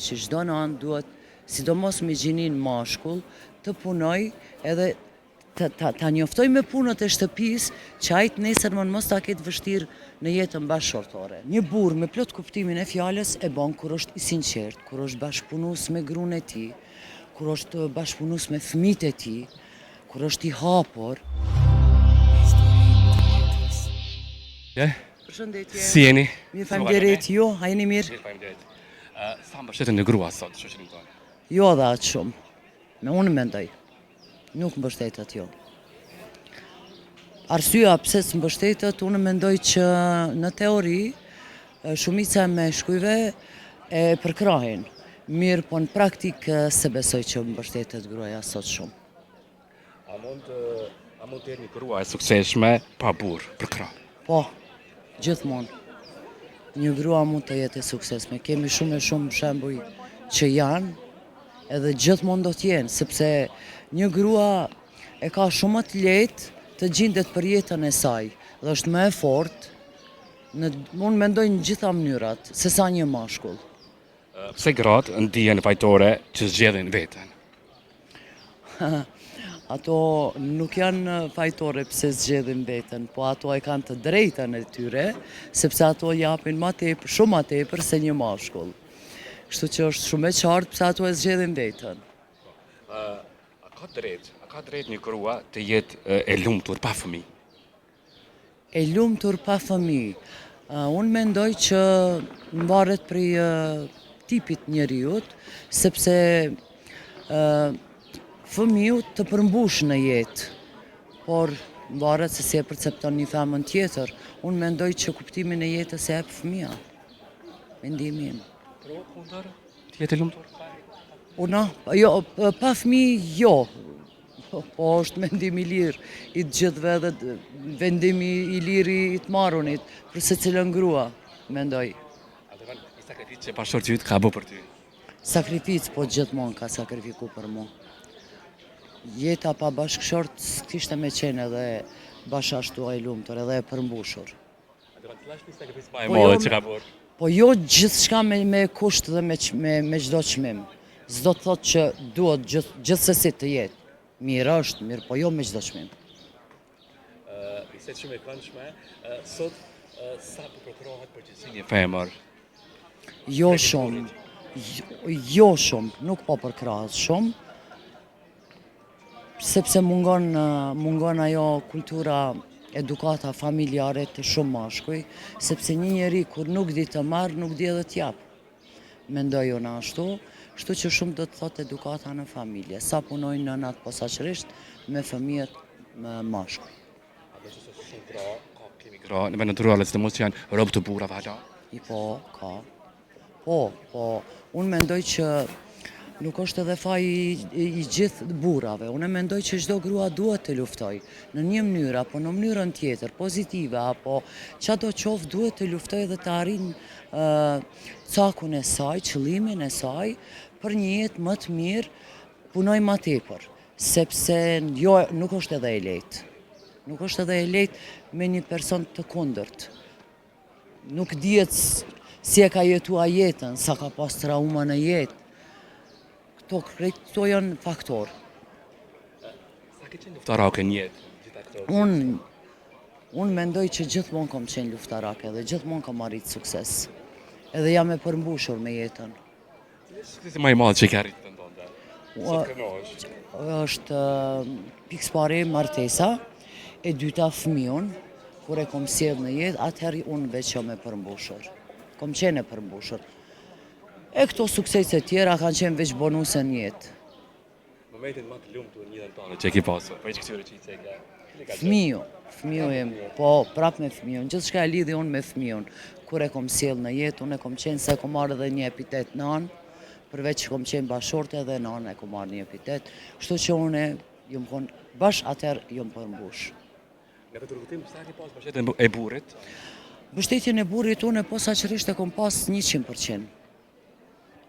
Që çdo nënë duhet, sidomos me gjinin mashkull, të punoj edhe ta njoftoj me punët e shtëpisë që ai nesërmën mos ta ketë vështirë në jetën bashkëshortore. Një burr me plot kuptimin e fjalës e bën kur është i sinqert, kur është bashkëpunues me gruan e tij, kur është bashkëpunues me fëmijët e tij, kur është i hapur. Përshëndetje. Si jeni? Mirë, faleminderit. Ju, a jeni mirë? Faleminderit. Sa mbështeten në grua sot, shoqërinë tonë? Jo edhe aq shumë. Unë mendoj. Nuk mbështetet jo. Arsyeja pse s'mbështetet, unë mendoj që në teori shumica e meshkujve e përkrahin. Mirë, po në praktikë se besoj që mbështetet gruaja sot shumë. A mund të jetë një grua e suksesshme pa burr, për krah? Po, gjithmonë. Një grua mund të jetë e suksesshme. Kemi shumë shembuj që janë, edhe gjithmonë do t'jenë, sepse një grua e ka shumë më të lehtë të gjendet për jetën e saj, dhe është më e fortë, unë mendoj në gjitha mënyrat, se sa një mashkull. Pse gratë ndihen fajtore që zgjedhin veten? Ato nuk janë fajtore pse zgjedhin veten, po ato e kanë të drejtën e tyre, sepse ato japin shumë më tepër se një mashkull. Kështu që është shumë e qartë pse ato e zgjedhin veten. A ka drejt një grua të jetë e lumtur pa fëmijë? E lumtur pa fëmijë. Unë mendoj që varet prej tipit njeriut, sepse fëmiu të përmbush në jetë, por varet se si e percepton një femën tjetër. Unë mendoj që kuptimin e jetës e jep fëmia. Mendimin. Pro, kundër, të jetë e lumtur? Jo, pa fëmijë jo. Po është mendim i lirë i të gjithëve dhe vendimi i lirë i të marrunit, për secilën grua, mendoj. I sakrificë që bashkëshorti yt ka bërë për ty? Sakrificë, po gjithmonë ka sakrifiku për mua. Jeta pa bashkëshort s'kishte me qenë edhe bashkështu e lumtur, edhe e përmbushur. Cila është një sakrificë më e madhe që ka bërë? Po jo gjithçka me kusht dhe me çdo çmim. S'do të thotë që duhet gjithsesi të jetë. Mirë është, mirë, po jo me çdo çmim. Ishte shumë e këndshme, sot sa po përkrohet përgjegjësia një femër? Jo shumë. Jo shumë, nuk po përkrahet shumë. Sepse mungon ajo kultura, edukata familjare të shumë mashkuj, sepse një njeri kur nuk di të marrë, nuk di edhe t'jap. Mendoj unë ashtu, kështu që shumë do të thotë edukata në familje, sa punojnë nënat posaçërisht me fëmijët mashkuj. A do të thotë shumë gra, kemi gra në vendin rurale, sidomos që janë robë të burrave hala? Po, ka. Po, unë mendoj që nuk është edhe faji i gjithë burrave. Unë mendoj që çdo grua duhet të luftoj në një mënyrë apo në mënyrën tjetër, pozitive apo çdo qoftë duhet të luftoj dhe të arrijë cakun e saj, qëllimin e saj për një jetë më të mirë, punoj më tepër, sepse jo nuk është edhe e lehtë. Nuk është edhe e lehtë me një person të kundërt. Nuk dihet si e ka jetuar jetën, sa ka pas trauma në jetë. Këto janë faktor. Sa ke qenë luftarake në jetë? Unë mendoj që gjithmonë kam qenë luftarake dhe gjithmonë kam arrit sukses. Edhe jam e përmbushur me jetën. Suksesi më i madh që ke arritur të ndonë? Sa kënohesh? Është pikëpari martesa, e dyta fëmijën, kur e kom sjell në jetë, atëherë unë veç jam e përmbushur. Kom qenë e përmbushur. E këto suksese tjera kanë qenë veç bonuse në jetë. Momentin më të lumtur në jetën tonë që ke pasur, për këtyre që i ke? Fëmiju jem, po prap me fëmijën. Gjithçka e lidhi unë me fëmijën. Kur e kom sjell në jetë, unë e kom qenë se kom marrë edhe një epitet nan, përveç që kom qenë bashkëshorte edhe nan e kom marrë një epitet. Kështu që unë jam konë bash atëherë jam përmbush. Në këtë rrugtim, sa ke pas mbështetjen e burrit? Mbështetjen e burrit unë posaçërisht e kom pas 100%.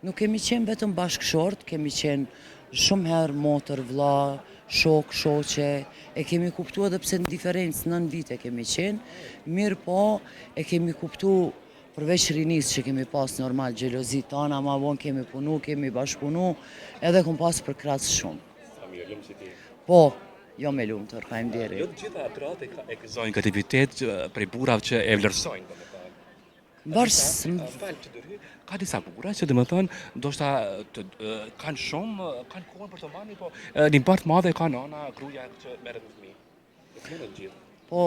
Nuk kemi qenë vetëm bashkëshort, kemi qenë shumë herë motër, vlla, shok, shoqe, e kemi kuptuar edhe pse në diferencë 9 vite kemi qenë, mirë po e kemi kuptuar përveç rinis që kemi pas normal gjelozi tana, ma vonë kemi punu, kemi bashkëpunu, edhe kom pas për krasë shumë. Sa mirë, lumë që ti. Po, jo me lumë tërë, faleminderit. Jo të gjitha gratë e gëzojnë këtë epitet prej burrave që e vlerësojnë, domethënë. Falë që dërhy, ka disa burra që domethënë ndoshta kanë shumë, kanë kohën për të marrë, po një part madhe kanë ana gruaja që merret me fëmijë. Nuk mund të gjithë. Po,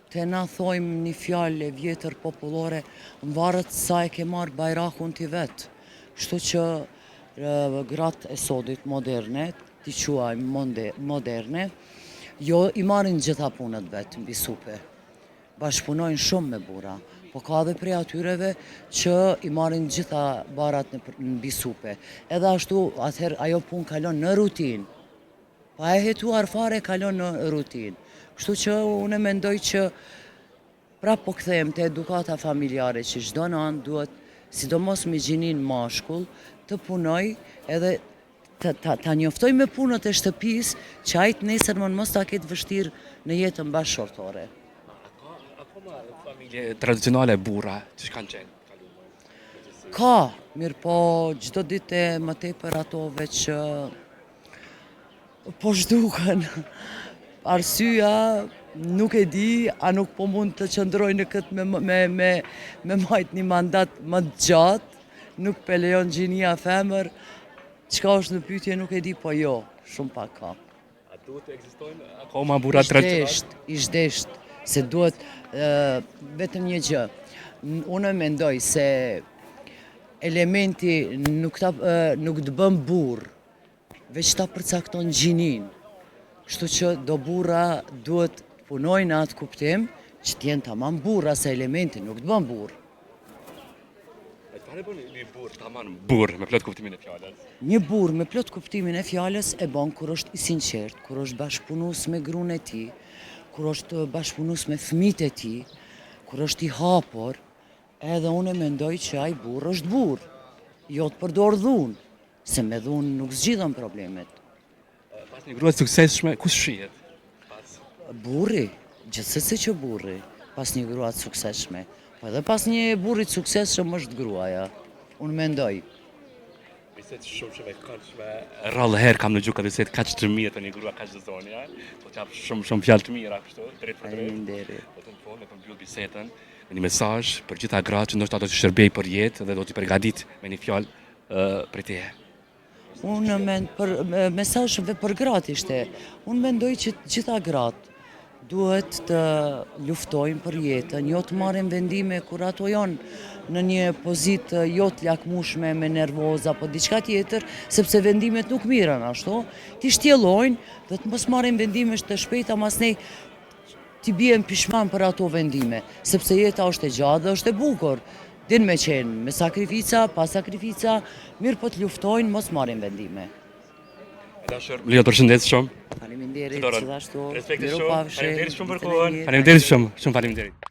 te na thojmë një fjalë e vjetër popullore, varet sa e ke marrë bajrakun ti vetë. Kështu që gratë e sodit moderne, ti quajmë moderne, jo i marrin gjitha punët vetë mbi supe. Bashkëpunojnë shumë me burra, po ka dhe prej atyreve që i marrin gjitha barat në mbi supe. Edhe ashtu, atëherë ajo punë kalon në rutinë. Pa e hetuar fare kalon në rutinë. Kështu që unë mendoj që prap po kthehem te edukata familjare që çdo nan duhet, sidomos me gjinin mashkull, të punoj edhe ta njoftoj me punët e shtëpisë që ajt nesërmën mos ta ketë vështirë në jetën bashkëshortore. Akoma familje tradicionale burra që kanë qenë kaluar. Ka, mirë po çdo ditë më tepër atove që po zhduken. Arsyeja nuk e di, a nuk po mund të qëndroj në këtë me majt një mandat më të gjatë, nuk pe lejon gjinia femër, çka është në pyetje nuk e di, po jo, shumë pak ka. A duhet të ekzistojnë akoma burra tradicionale? Ishdesht, se duhet vetëm një gjë. Unë mendoj se elementi nuk të bën burr, veç ta përcakton gjinin. Kështu që do burra duhet punojnë atë kuptim që t'jenë tamam burra, se elementi nuk të bën burr. Çfarë bën një burr tamam burr me plot kuptimin e fjalës? Një burr me plot kuptimin e fjalës e bën kur është i sinqert, kur është bashkëpunues me gruan e tij, kur është bashkëpunues me fëmijët e tij, kur është i hapur, edhe unë mendoj që ai burr është burr, jo të përdor dhunë, se me dhunë nuk zgjidhen problemet. Pas një grua të suksesshme, kush shihet? Burri, gjithsesi që burri, pas një grua të suksesshme. Po edhe pas një burri të suksesshëm është gruaja, unë mendoj. Bisedë shumë e këndshme. Rrallë herë kam në gjuhë bisedë kaq të mirë për një grua kaq të zonja. Po t'jap shumë fjalë të mira kështu, drejt për drejt. Faleminderit. Po të thonë për mbyll bisedën me një mesazh për gjitha gratë që ndoshta do të shërbej për jetë dhe do t'i përgatit me një fjalë për teje. Unë mesazh për gratë ishte. Unë mendoj që gjitha gratë duhet të luftojnë për jetën, jo të marrin vendime kur ato janë në një pozitë jo të lakmueshme me nervoza apo diçka tjetër, sepse vendimet nuk mirën ashtu, t'i shtjellojnë dhe të mos marrin vendime të shpejta masnej t'i bien pishman për ato vendime, sepse jeta është e gjatë dhe është e bukur. Din me qenë me sakrifica, pa sakrifica, mirë po të luftojnë, mos marrin vendime. Dashur, ju përshëndes shumë. Faleminderit, gjithashtu. Respekte Miru shumë. pafshi. Faleminderit shumë për kohën. Faleminderit shumë, faleminderit.